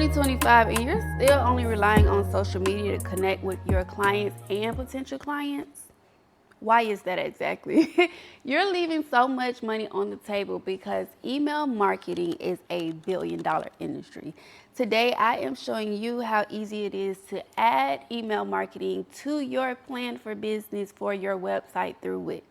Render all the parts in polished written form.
2025 and you're still only relying on social media to connect with your clients and potential clients? Why is that exactly? You're leaving so much money on the table because email marketing is a billion-dollar industry. Today, I am showing you how easy it is to add email marketing to your plan for business for your website through Wix.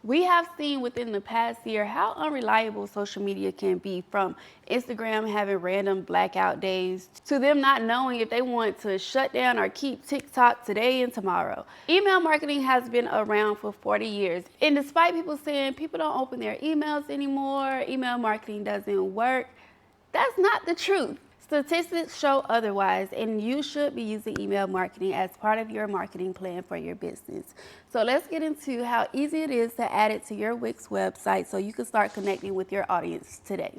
We have seen within the past year how unreliable social media can be, from Instagram having random blackout days to them not knowing if they want to shut down or keep TikTok today and tomorrow. Email marketing has been around for 40 years. And despite people saying people don't open their emails anymore, email marketing doesn't work, that's not the truth. Statistics show otherwise, and you should be using email marketing as part of your marketing plan for your business. So let's get into how easy it is to add it to your Wix website so you can start connecting with your audience today.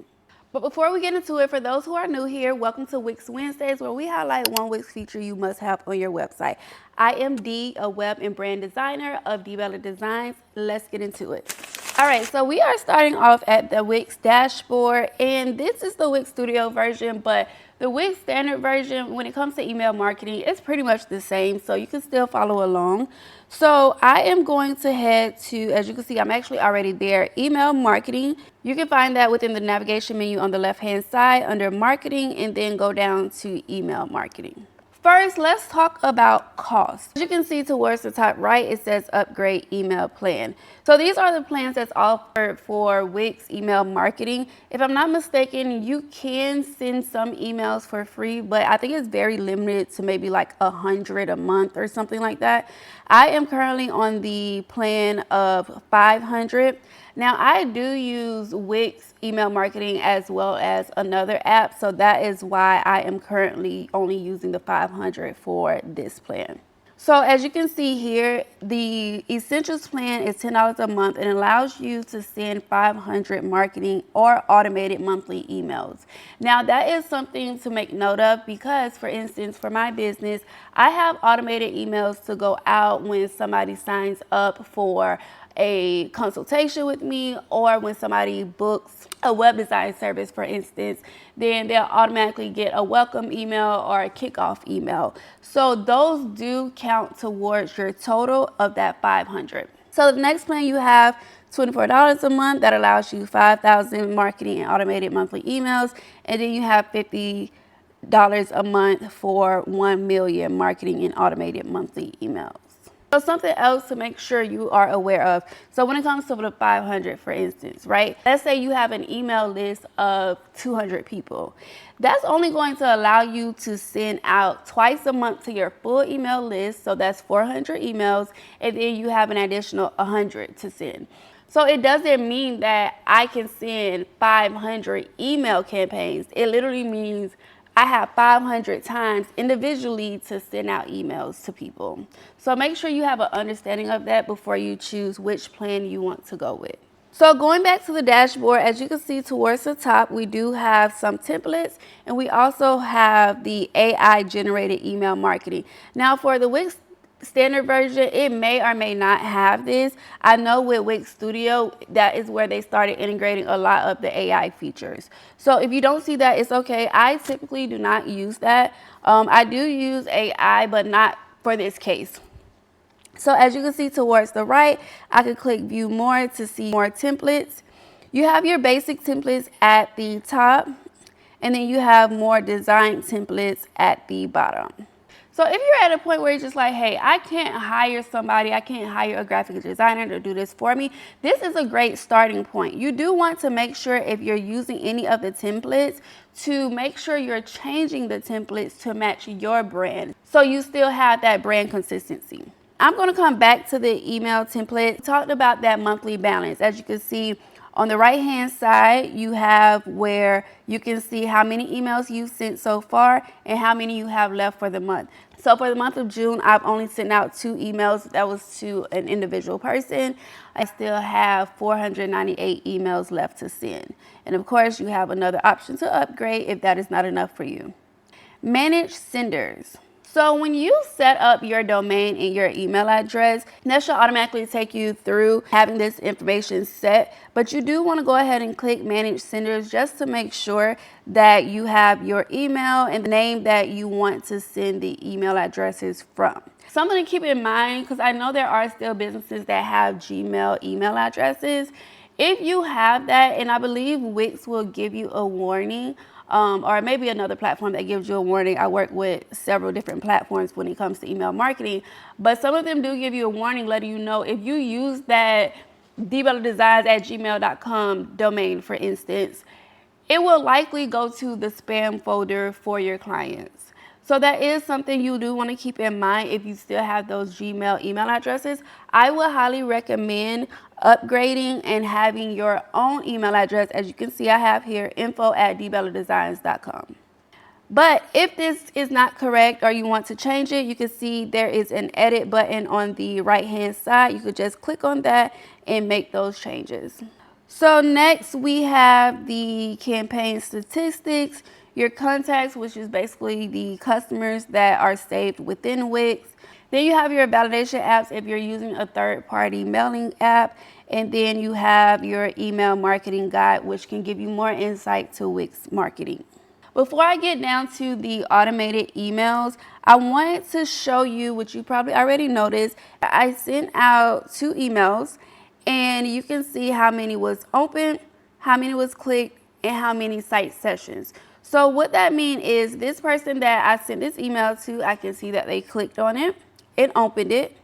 But before we get into it, for those who are new here, welcome to Wix Wednesdays, where we highlight one Wix feature you must have on your website. I am Dee, a web and brand designer of Dee Bella Designs. Let's get into it. All right, so we are starting off at the Wix dashboard, and this is the Wix Studio version, but the Wix standard version, when it comes to email marketing, it's pretty much the same, so you can still follow along. So I am going to head to, as you can see, I'm actually already there, email marketing. You can find that within the navigation menu on the left-hand side under marketing, and then go down to email marketing. First, let's talk about cost. As you can see towards the top right, it says upgrade email plan. So these are the plans that's offered for Wix email marketing. If I'm not mistaken, you can send some emails for free, but I think it's very limited to maybe like 100 a month or something like that. I am currently on the plan of 500. Now, I do use Wix email marketing as well as another app, so that is why I am currently only using the 500 for this plan. So as you can see here, the Essentials plan is $10 a month and allows you to send 500 marketing or automated monthly emails. Now, that is something to make note of because, for instance, for my business, I have automated emails to go out when somebody signs up for a consultation with me, or when somebody books a web design service, for instance, then they'll automatically get a welcome email or a kickoff email. So those do count towards your total of that 500. So the next plan you have $24 a month that allows you 5,000 marketing and automated monthly emails, and then you have $50 a month for 1 million marketing and automated monthly emails. So something else to make sure you are aware of. So when it comes to the 500, for instance, right? Let's say you have an email list of 200 people. That's only going to allow you to send out twice a month to your full email list. So that's 400 emails. And then you have an additional 100 to send. So it doesn't mean that I can send 500 email campaigns. It literally means I have 500 times individually to send out emails to people. So make sure you have an understanding of that before you choose which plan you want to go with. So going back to the dashboard, as you can see towards the top, we do have some templates, and we also have the AI generated email marketing. Now for the Wix standard version, it may or may not have this. I know with Wix Studio, that is where they started integrating a lot of the AI features. So if you don't see that, it's okay. I typically do not use that. I do use AI, but not for this case. So as you can see towards the right, I can click view more to see more templates. You have your basic templates at the top, and then you have more design templates at the bottom. So if you're at a point where you're just like, hey, I can't hire somebody, I can't hire a graphic designer to do this for me, this is a great starting point. You do want to make sure, if you're using any of the templates, to make sure you're changing the templates to match your brand, so you still have that brand consistency. I'm going to come back to the email template. We talked about that monthly balance. As you can see, on the right hand side, you have where you can see how many emails you've sent so far and how many you have left for the month. So for the month of June, I've only sent out 2 emails. That was to an individual person. I still have 498 emails left to send. And of course, you have another option to upgrade if that is not enough for you. Manage senders. So when you set up your domain and your email address, that should automatically take you through having this information set. But you do want to go ahead and click Manage Senders just to make sure that you have your email and the name that you want to send the email addresses from. Something to keep in mind, because I know there are still businesses that have Gmail email addresses. If you have that, and I believe Wix will give you a warning, or maybe another platform that gives you a warning. I work with several different platforms when it comes to email marketing, but some of them do give you a warning letting you know if you use that dbelladesigns@gmail.com domain, for instance, it will likely go to the spam folder for your clients. So that is something you do want to keep in mind if you still have those Gmail email addresses. I would highly recommend upgrading and having your own email address. As you can see, I have here info@dbelladesigns.com. But if this is not correct or you want to change it, you can see there is an edit button on the right hand side. You could just click on that and make those changes. So next we have the campaign statistics, your contacts, which is basically the customers that are saved within Wix. Then you have your validation apps if you're using a third-party mailing app. And then you have your email marketing guide, which can give you more insight to Wix marketing. Before I get down to the automated emails, I wanted to show you what you probably already noticed. I sent out 2 emails, and you can see how many was opened, how many was clicked, and how many site sessions. So what that means is this person that I sent this email to, I can see that they clicked on it and opened it.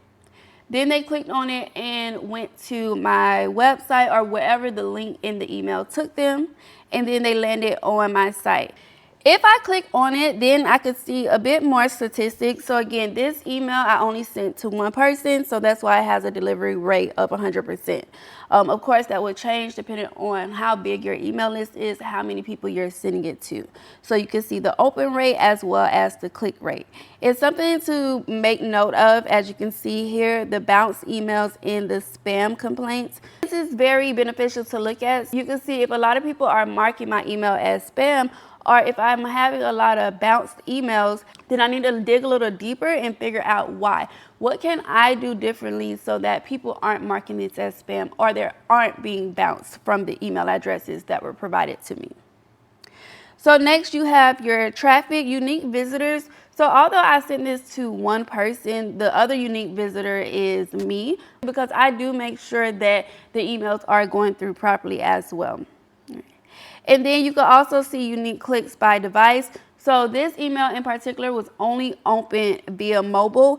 Then they clicked on it and went to my website or wherever the link in the email took them, and then they landed on my site. If I click on it, then I could see a bit more statistics. So again, this email I only sent to 1 person, so that's why it has a delivery rate of 100%. Of course, that would change depending on how big your email list is, how many people you're sending it to. So you can see the open rate as well as the click rate. It's something to make note of. As you can see here, the bounce emails and the spam complaints. This is very beneficial to look at. You can see if a lot of people are marking my email as spam, or if I'm having a lot of bounced emails, then I need to dig a little deeper and figure out why. What can I do differently so that people aren't marking this as spam or they aren't being bounced from the email addresses that were provided to me? So next you have your traffic, unique visitors. So although I sent this to 1 person, the other unique visitor is me, because I do make sure that the emails are going through properly as well. And then you can also see unique clicks by device. So this email in particular was only opened via mobile.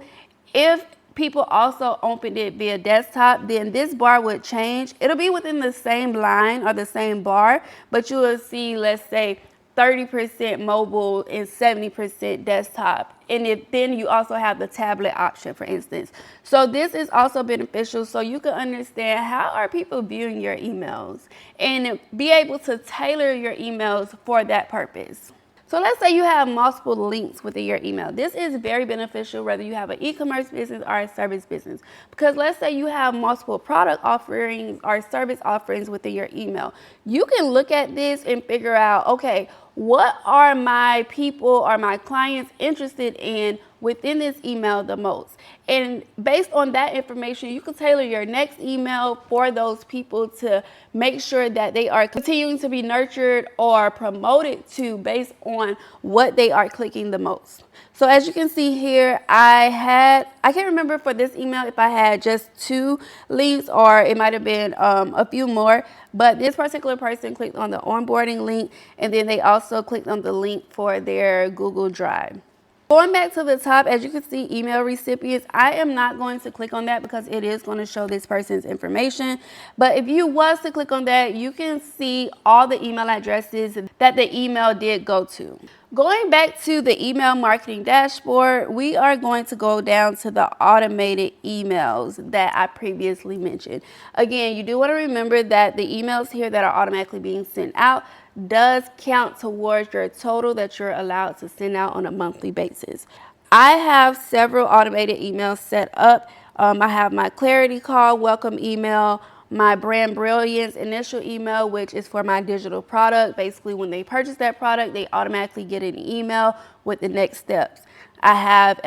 If people also opened it via desktop, then this bar would change. It'll be within the same line or the same bar, but you will see, let's say, 30% mobile and 70% desktop. And then you also have the tablet option, for instance. So this is also beneficial so you can understand how are people viewing your emails and be able to tailor your emails for that purpose. So let's say you have multiple links within your email. This is very beneficial whether you have an e-commerce business or a service business, because let's say you have multiple product offerings or service offerings within your email. You can look at this and figure out, okay, what are my people or my clients interested in within this email the most? And based on that information, you can tailor your next email for those people to make sure that they are continuing to be nurtured or promoted to based on what they are clicking the most. So as you can see here, I can't remember for this email if I had just 2 links or it might have been a few more, but this particular person clicked on the onboarding link, and then they also clicked on the link for their Google Drive. Going back to the top, as you can see, email recipients, I am not going to click on that because it is going to show this person's information. But if you was to click on that, you can see all the email addresses that the email did go to. Going back to the email marketing dashboard, we are going to go down to the automated emails that I previously mentioned. Again, you do want to remember that the emails here that are automatically being sent out does count towards your total that you're allowed to send out on a monthly basis. I have several automated emails set up. I have my clarity call, welcome email, my Brand Brilliance initial email, which is for my digital product. Basically, when they purchase that product, they automatically get an email with the next steps. I have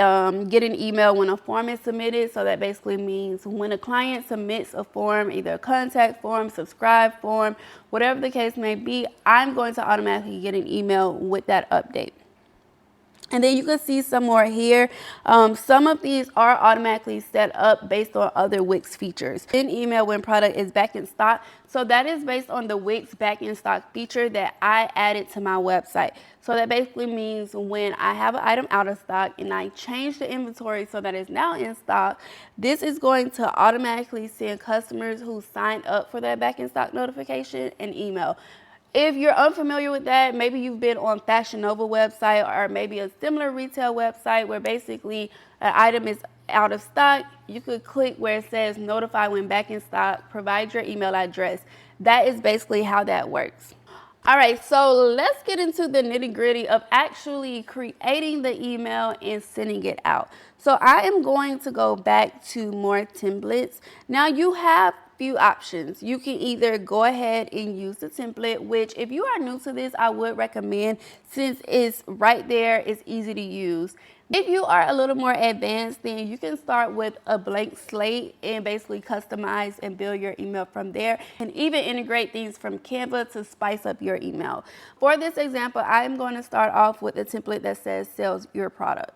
get an email when a form is submitted. So that basically means when a client submits a form, either a contact form, subscribe form, whatever the case may be, I'm going to automatically get an email with that update. And then you can see some more here. Some of these are automatically set up based on other Wix features. An email when product is back in stock. So that is based on the Wix back in stock feature that I added to my website. So that basically means when I have an item out of stock and I change the inventory so that it's now in stock, this is going to automatically send customers who signed up for that back in stock notification an email. If you're unfamiliar with that, maybe you've been on Fashion Nova website or maybe a similar retail website where basically an item is out of stock, you could click where it says notify when back in stock, provide your email address. That is basically how that works. All right, so let's get into the nitty gritty of actually creating the email and sending it out. So I am going to go back to more templates. Now you have few options. You can either go ahead and use the template, which if you are new to this, I would recommend since it's right there, it's easy to use. If you are a little more advanced, then you can start with a blank slate and basically customize and build your email from there, and even integrate things from Canva to spice up your email. For this example, I'm going to start off with a template that says sells your products.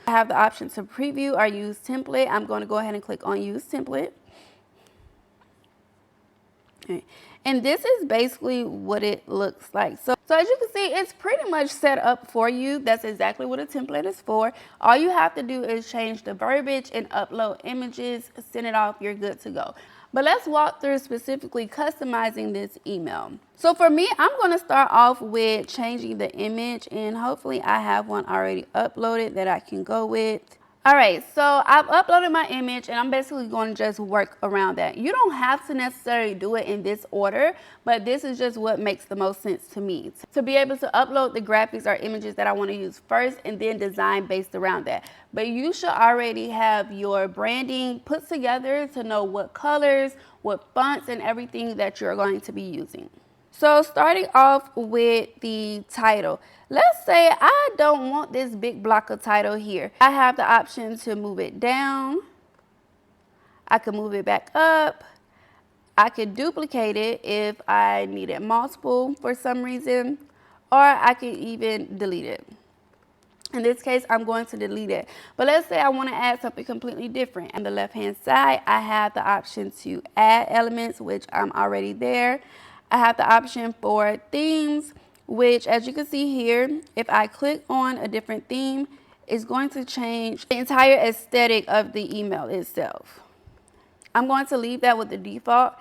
I have the option to preview or use template. I'm going to go ahead and click on use template. Okay. And this is basically what it looks like. So as you can see, it's pretty much set up for you. That's exactly what a template is for. All you have to do is change the verbiage and upload images, send it off, you're good to go. But let's walk through specifically customizing this email. So for me, I'm going to start off with changing the image, and hopefully I have one already uploaded that I can go with. All right, so I've uploaded my image and I'm basically going to just work around that. You don't have to necessarily do it in this order, but this is just what makes the most sense to me. To be able to upload the graphics or images that I want to use first and then design based around that. But you should already have your branding put together to know what colors, what fonts, and everything that you're going to be using. So starting off with the title, let's say I don't want this big block of title here. I have the option to move it down. I can move it back up. I could duplicate it if I needed multiple for some reason, or I can even delete it. In this case, I'm going to delete it. But let's say I want to add something completely different. On the left-hand side, I have the option to add elements, which I'm already there. I have the option for themes, which as you can see here, if I click on a different theme, it's going to change the entire aesthetic of the email itself. I'm going to leave that with the default.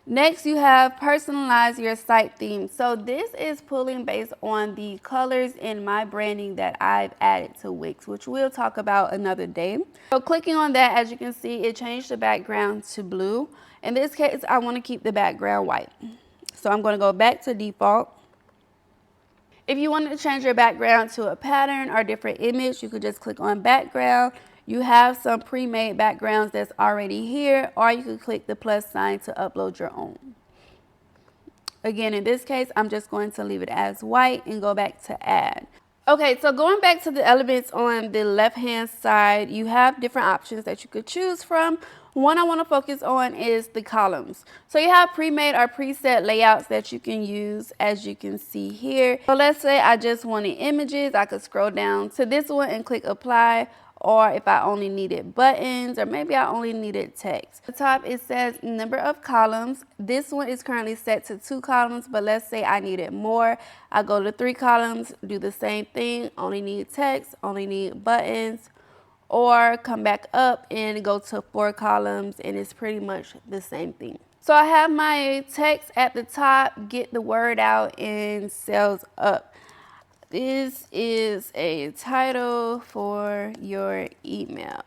Next, you have personalize your site theme. So this is pulling based on the colors in my branding that I've added to Wix, which we'll talk about another day. So clicking on that, as you can see, it changed the background to blue. In this case, I want to keep the background white. So I'm going to go back to default. If you wanted to change your background to a pattern or different image, you could just click on background. You have some pre-made backgrounds that's already here, or you could click the plus sign to upload your own. Again, in this case, I'm just going to leave it as white and go back to add. Okay, so going back to the elements on the left-hand side, you have different options that you could choose from. One I want to focus on is the columns. So you have pre-made or preset layouts that you can use, as you can see here. So let's say I just wanted images. I could scroll down to this one and click apply. Or if I only needed buttons, or maybe I only needed text. At the top it says number of columns. This one is currently set to 2 columns, but let's say I needed more. I go to 3 columns, do the same thing, only need text, only need buttons, or come back up and go to 4 columns, and it's pretty much the same thing. So I have my text at the top, get the word out, and sells up. This is a title for your email.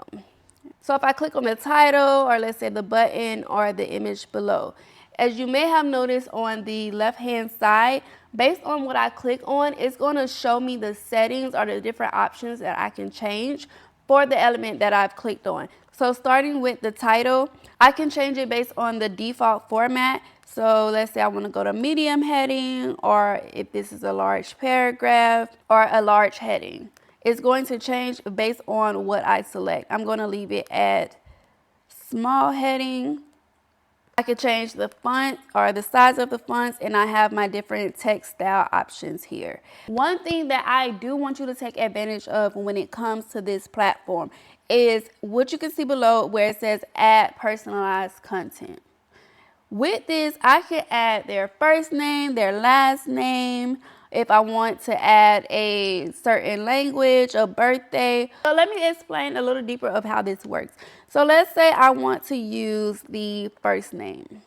So if I click on the title, or let's say the button or the image below, as you may have noticed on the left-hand side, based on what I click on, it's going to show me the settings or the different options that I can change for the element that I've clicked on. So starting with the title, I can change it based on the default format. So let's say I want to go to medium heading, or if this is a large paragraph or a large heading. It's going to change based on what I select. I'm going to leave it at small heading. I could change the font or the size of the fonts, and I have my different text style options here. One thing that I do want you to take advantage of when it comes to this platform is what you can see below where it says add personalized content. With this, I can add their first name, their last name, if I want to add a certain language, a birthday. So let me explain a little deeper of how this works. So let's say I want to use the first name.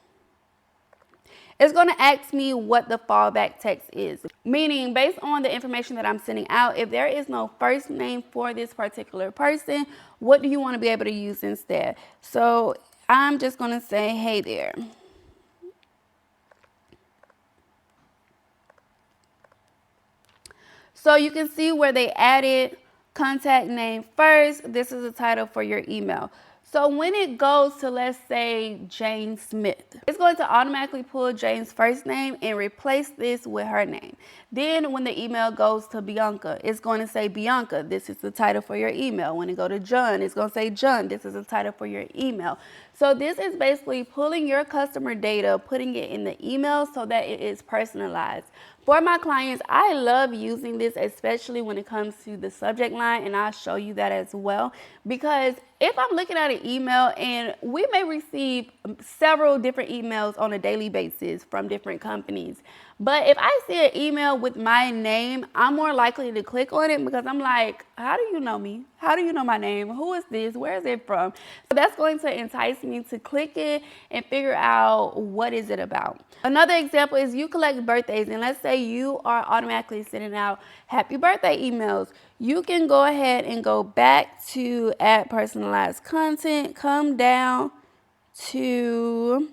It's going to ask me what the fallback text is, meaning based on the information that I'm sending out, if there is no first name for this particular person, what do you want to be able to use instead? So I'm just going to say, hey there. So you can see where they added contact name first. This is the title for your email. So when it goes to, let's say, Jane Smith, it's going to automatically pull Jane's first name and replace this with her name. Then when the email goes to Bianca, it's going to say Bianca, this is the title for your email. When it go to John, it's going to say John, this is the title for your email. So this is basically pulling your customer data, putting it in the email so that it is personalized. For my clients, I love using this, especially when it comes to the subject line, and I'll show you that as well. Because if I'm looking at an email, and we may receive several different emails on a daily basis from different companies, but if I see an email with my name, I'm more likely to click on it because I'm like, how do you know me? How do you know my name? Who is this? Where is it from? So that's going to entice me to click it and figure out what is it about. Another example is you collect birthdays, and let's say you are automatically sending out happy birthday emails. You can go ahead and go back to add personalized content, come down to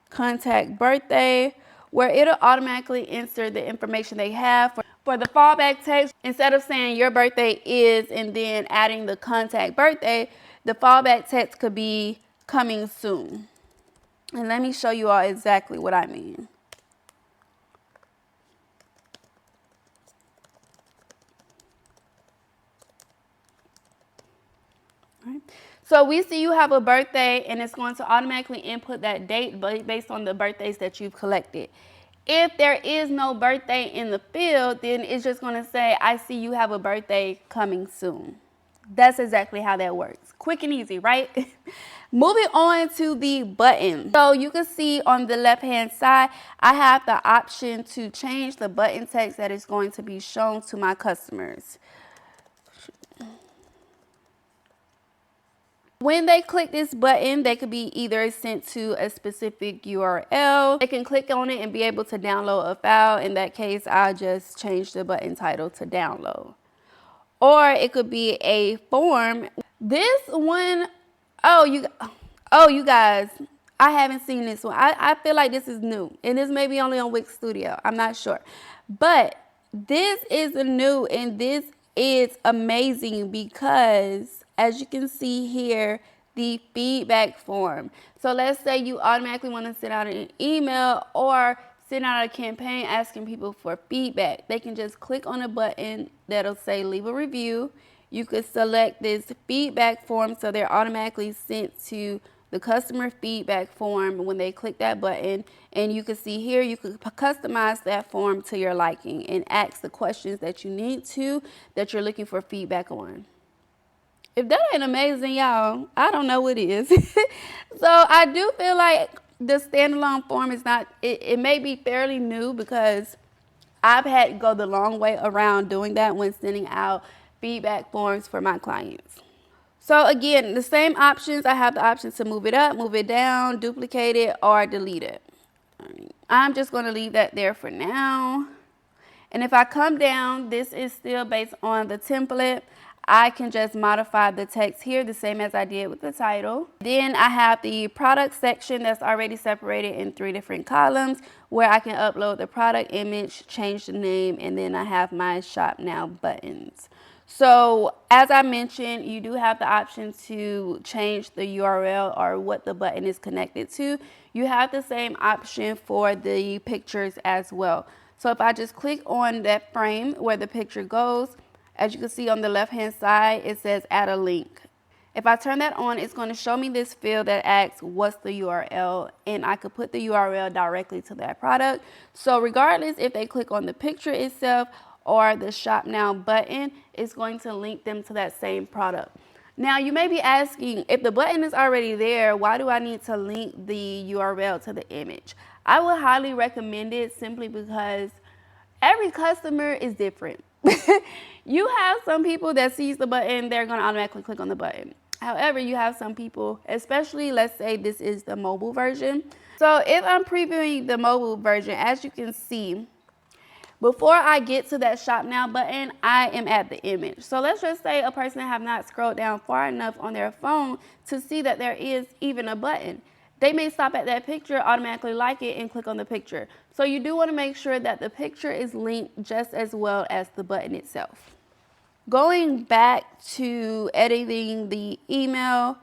contact birthday, where it'll automatically insert the information they have for the fallback text. Instead of saying your birthday is and then adding the contact birthday, the fallback text could be coming soon. And let me show you all exactly what I mean. All right. So we see you have a birthday, and it's going to automatically input that date based on the birthdays that you've collected. If there is no birthday in the field, then it's just going to say, I see you have a birthday coming soon. That's exactly how that works. Quick and easy, right? Moving on to the button. So you can see on the left-hand side, I have the option to change the button text that is going to be shown to my customers. When they click this button, they could be either sent to a specific URL. They can click on it and be able to download a file. In that case, I'll just change the button title to download. Or it could be a form. This one, you guys, I haven't seen this one. I feel like this is new. And this may be only on Wix Studio. I'm not sure. But this is new, and this is amazing because, as you can see here, the feedback form. So let's say you automatically want to send out an email or send out a campaign asking people for feedback. They can just click on a button that'll say leave a review. You could select this feedback form so they're automatically sent to the customer feedback form when they click that button. And you can see here, you can customize that form to your liking and ask the questions that you need to, that you're looking for feedback on. If that ain't amazing, y'all, I don't know what is. So I do feel like the standalone form is not, it may be fairly new because I've had to go the long way around doing that when sending out feedback forms for my clients. So again, the same options. I have the option to move it up, move it down, duplicate it, or delete it. I'm just going to leave that there for now. And if I come down, this is still based on the template. I can just modify the text here the same as I did with the title. Then I have the product section that's already separated in 3 different columns where I can upload the product image, change the name, and then I have my shop now buttons. So as I mentioned, you do have the option to change the URL or what the button is connected to. You have the same option for the pictures as well. So if I just click on that frame where the picture goes, as you can see on the left hand side, it says add a link. If I turn that on, it's going to show me this field that asks what's the URL, and I could put the URL directly to that product. So regardless if they click on the picture itself or the shop now button, it's going to link them to that same product. Now you may be asking, if the button is already there, why do I need to link the URL to the image? I would highly recommend it simply because every customer is different. You have some people that sees the button, they're going to automatically click on the button. However, you have some people, especially let's say this is the mobile version. So if I'm previewing the mobile version, as you can see, before I get to that shop now button, I am at the image. So let's just say a person have not scrolled down far enough on their phone to see that there is even a button. They may stop at that picture, automatically like it, and click on the picture. So you do want to make sure that the picture is linked just as well as the button itself. Going back to editing the email,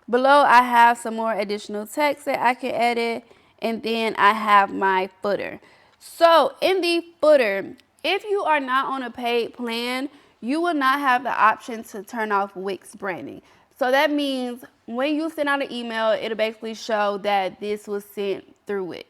below I have some more additional text that I can edit, and then I have my footer. So in the footer, if you are not on a paid plan, you will not have the option to turn off Wix branding. So that means when you send out an email, it'll basically show that this was sent through Wix.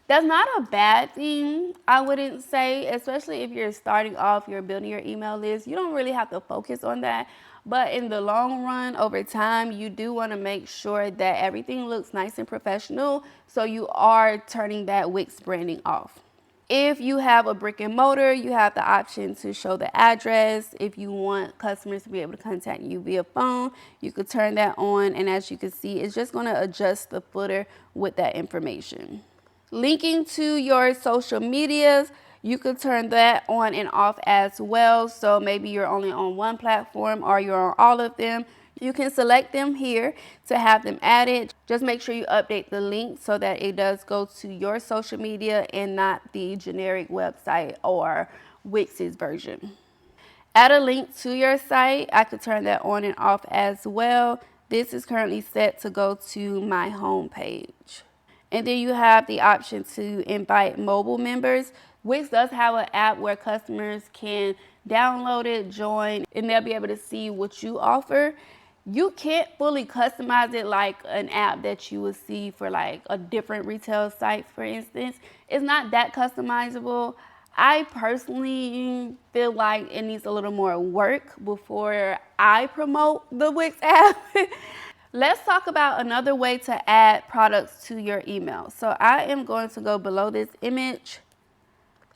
That's not a bad thing, I wouldn't say, especially if you're starting off, you're building your email list. You don't really have to focus on that. But in the long run, over time, you do want to make sure that everything looks nice and professional. So you are turning that Wix branding off. If you have a brick and mortar, you have the option to show the address. If you want customers to be able to contact you via phone, you could turn that on. And as you can see, it's just going to adjust the footer with that information. Linking to your social medias, you could turn that on and off as well. So maybe you're only on one platform or you're on all of them. You can select them here to have them added. Just make sure you update the link so that it does go to your social media and not the generic website or Wix's version. Add a link to your site. I could turn that on and off as well. This is currently set to go to my home page. And then you have the option to invite mobile members. Wix does have an app where customers can download it, join, and they'll be able to see what you offer. You can't fully customize it like an app that you would see for like a different retail site, for instance. It's not that customizable. I personally feel like it needs a little more work before I promote the Wix app. Let's talk about another way to add products to your email. So I am going to go below this image.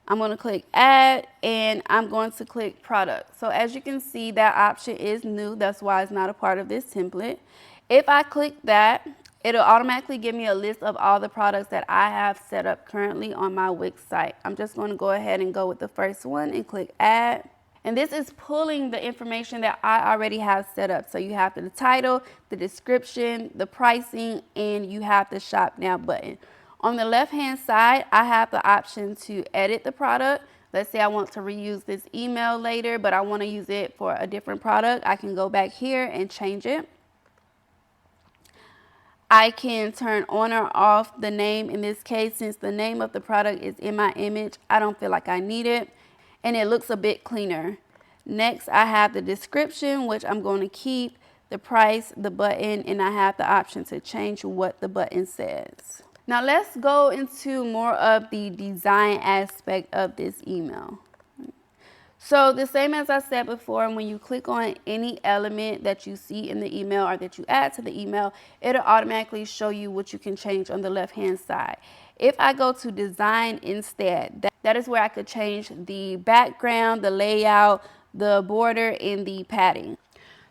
I'm going to click add and I'm going to click product. So as you can see, that option is new. That's why it's not a part of this template. If I click that, it'll automatically give me a list of all the products that I have set up currently on my Wix site. I'm just going to go ahead and go with the first one and click add. And this is pulling the information that I already have set up. So you have the title, the description, the pricing, and you have the shop now button. On the left hand side, I have the option to edit the product. Let's say I want to reuse this email later, but I want to use it for a different product. I can go back here and change it. I can turn on or off the name. In this case, since the name of the product is in my image, I don't feel like I need it. And it looks a bit cleaner. Next, I have the description, which I'm going to keep, the price, the button, and I have the option to change what the button says. Now let's go into more of the design aspect of this email. So the same as I said before, when you click on any element that you see in the email or that you add to the email, it'll automatically show you what you can change on the left-hand side. If I go to design instead, that is where I could change the background, the layout, the border, and the padding.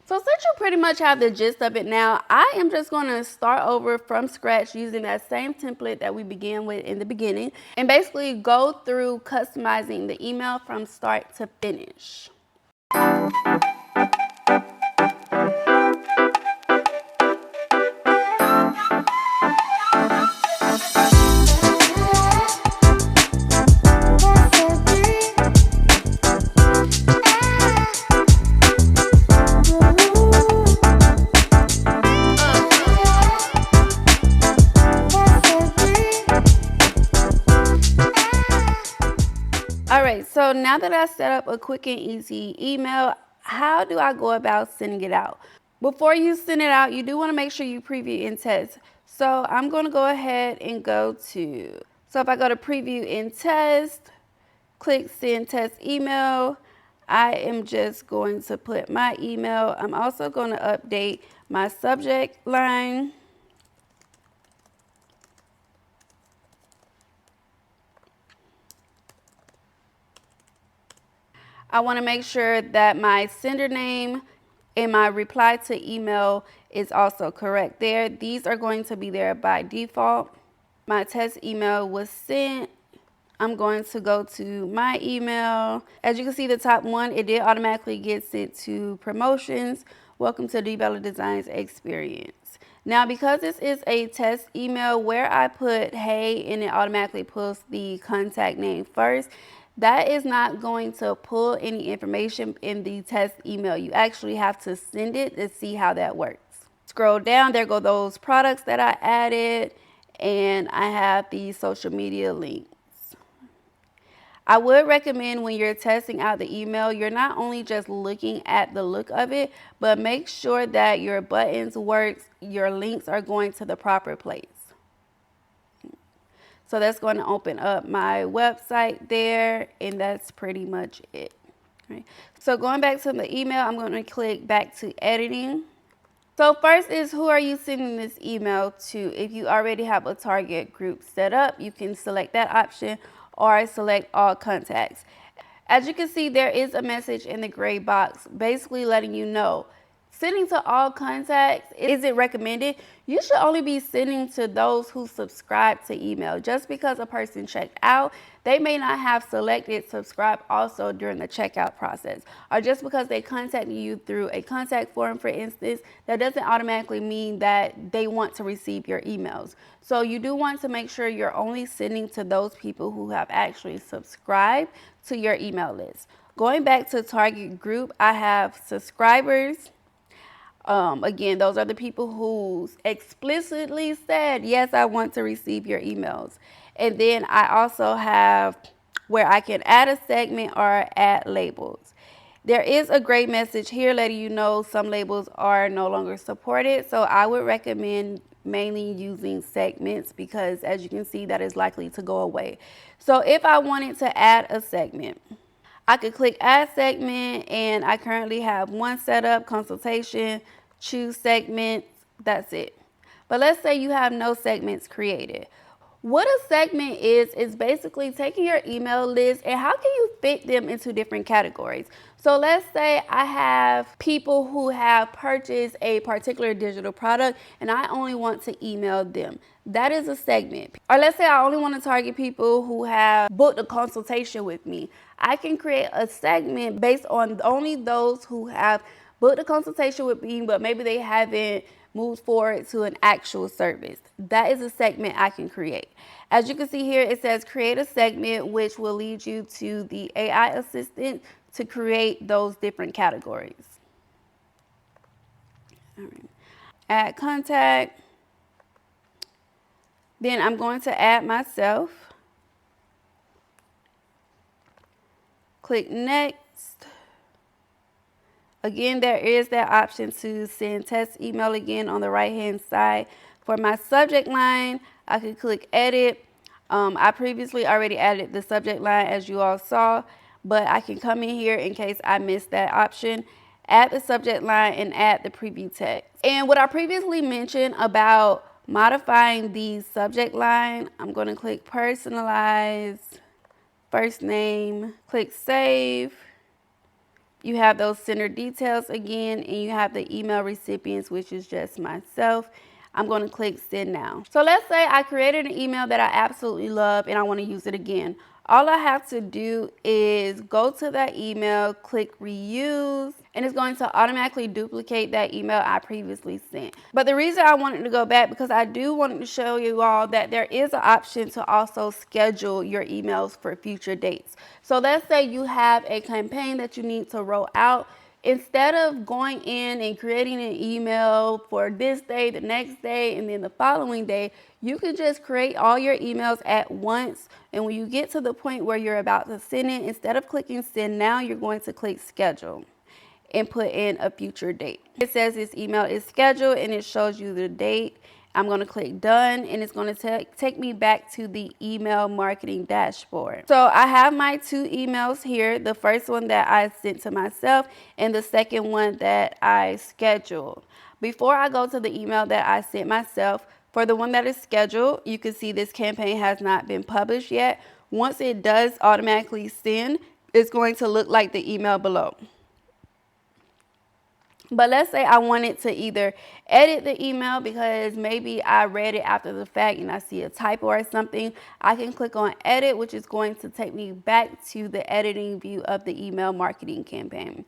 So since you pretty much have the gist of it now, I am just going to start over from scratch using that same template that we began with in the beginning and basically go through customizing the email from start to finish. So now that I set up a quick and easy email, how do I go about sending it out? Before you send it out, you do want to make sure you preview and test. So I'm going to go ahead and so if I go to preview and test, click send test email, I am just going to put my email. I'm also going to update my subject line. I want to make sure that my sender name and my reply to email is also correct there. These are going to be there by default. My test email was sent. I'm going to go to my email. As you can see, the top one, it did automatically get sent to promotions. Welcome to Develop Designs Experience. Now, because this is a test email where I put hey and it automatically pulls the contact name first, that is not going to pull any information in the test email. You actually have to send it to see how that works. Scroll down, there go those products that I added, and I have the social media links. I would recommend when you're testing out the email, you're not only just looking at the look of it, but make sure that your buttons work, your links are going to the proper place. So that's going to open up my website there, and that's pretty much it. Right. So going back to the email, I'm going to click back to editing. So first is, who are you sending this email to? If you already have a target group set up, you can select that option or select all contacts. As you can see, there is a message in the gray box basically letting you know sending to all contacts isn't recommended. You should only be sending to those who subscribe to email. Just because a person checked out, they may not have selected subscribe also during the checkout process. Or just because they contacted you through a contact form, for instance, that doesn't automatically mean that they want to receive your emails. So you do want to make sure you're only sending to those people who have actually subscribed to your email list. Going back to target group, I have subscribers. Again, those are the people who explicitly said, yes, I want to receive your emails. And then I also have where I can add a segment or add labels. There is a great message here letting you know some labels are no longer supported. So I would recommend mainly using segments because, as you can see, that is likely to go away. So if I wanted to add a segment, I could click add segment, and I currently have one set up, consultation, choose segments, that's it. But let's say you have no segments created. What a segment is basically taking your email list and how can you fit them into different categories. So let's say I have people who have purchased a particular digital product and I only want to email them. That is a segment. Or let's say I only want to target people who have booked a consultation with me. I can create a segment based on only those who have booked a consultation with me, but maybe they haven't moved forward to an actual service. That is a segment I can create. As you can see here, it says create a segment, which will lead you to the AI assistant to create those different categories. All right. Add contact. Then I'm going to add myself. Click next. Again, there is that option to send test email again on the right hand side. For my subject line, I can click edit. I previously already added the subject line as you all saw, but I can come in here in case I missed that option, add the subject line and add the preview text. And what I previously mentioned about modifying the subject line, I'm going to click personalize, first name, click save. You have those sender details again, and you have the email recipients, which is just myself. I'm going to click send now. So let's say I created an email that I absolutely love and I want to use it again. All I have to do is go to that email, click reuse, and it's going to automatically duplicate that email I previously sent. But the reason I wanted to go back, because I do want to show you all that there is an option to also schedule your emails for future dates. So let's say you have a campaign that you need to roll out. Instead of going in and creating an email for this day, the next day, and then the following day, you can just create all your emails at once. And when you get to the point where you're about to send it, instead of clicking send now, you're going to click schedule and put in a future date. It says this email is scheduled and it shows you the date. I'm going to click done and it's going to take me back to the email marketing dashboard. So I have my 2 emails here. The first one that I sent to myself and the second one that I scheduled. Before I go to the email that I sent myself, for the one that is scheduled, you can see this campaign has not been published yet. Once it does automatically send, it's going to look like the email below. But let's say I wanted to either edit the email because maybe I read it after the fact and I see a typo or something. I can click on edit, which is going to take me back to the editing view of the email marketing campaign.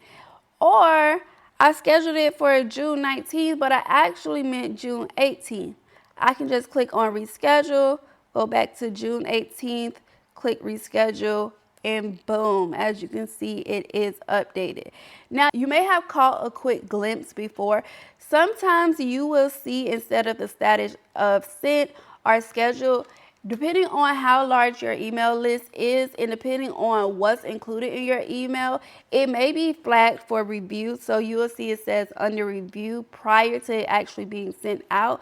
Or I scheduled it for June 19th, but I actually meant June 18th. I can just click on reschedule, go back to June 18th, click reschedule, and boom, as you can see, it is updated. Now, you may have caught a quick glimpse before. Sometimes you will see, instead of the status of sent or scheduled, depending on how large your email list is and depending on what's included in your email, it may be flagged for review. So you will see it says under review prior to it actually being sent out.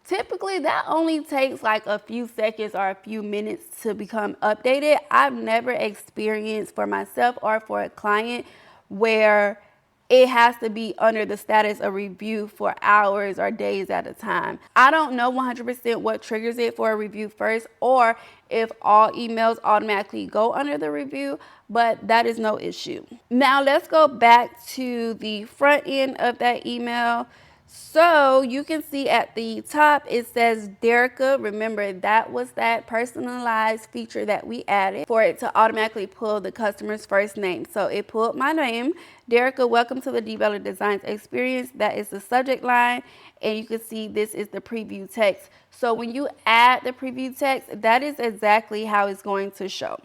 Typically, that only takes like a few seconds or a few minutes to become updated. I've never experienced for myself or for a client where it has to be under the status of review for hours or days at a time. I don't know 100% what triggers it for a review first or if all emails automatically go under the review, but that is no issue. Now let's go back to the front end of that email. So you can see at the top, it says Derica. Remember, that was that personalized feature that we added for it to automatically pull the customer's first name. So it pulled my name, Derica, welcome to the Debeller Designs Experience. That is the subject line. And you can see this is the preview text. So when you add the preview text, that is exactly how it's going to show.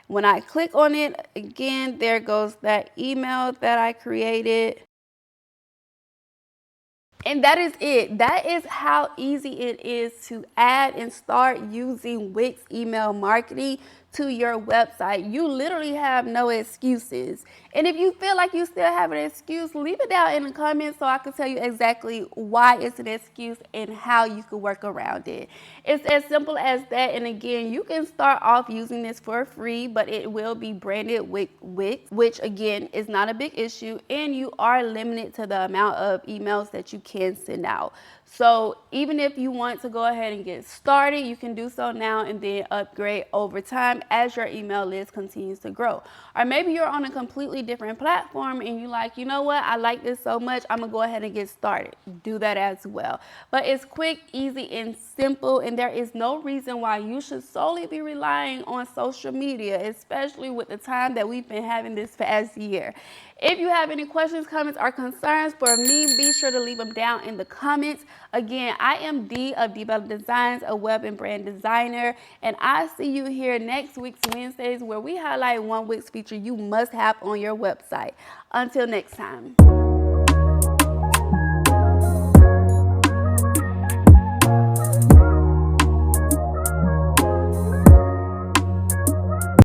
When I click on it, again, there goes that email that I created. And that is it. That is how easy it is to add and start using Wix email marketing to your website. You literally have no excuses. And if you feel like you still have an excuse, leave it down in the comments so I can tell you exactly why it's an excuse and how you can work around it. It's as simple as that. And again, you can start off using this for free, but it will be branded with Wix, which again is not a big issue. And you are limited to the amount of emails that you can send out. So even if you want to go ahead and get started, you can do so now and then upgrade over time as your email list continues to grow. Or maybe you're on a completely different platform and you're like, you know what, I like this so much, I'm gonna go ahead and get started. Do that as well. But it's quick, easy, and simple, and there is no reason why you should solely be relying on social media, especially with the time that we've been having this past year. If you have any questions, comments, or concerns for me, be sure to leave them down in the comments. Again, I am Dee of Debeller Designs, a web and brand designer, and I see you here next week's Wednesdays where we highlight one Wix feature you must have on your website. Until next time.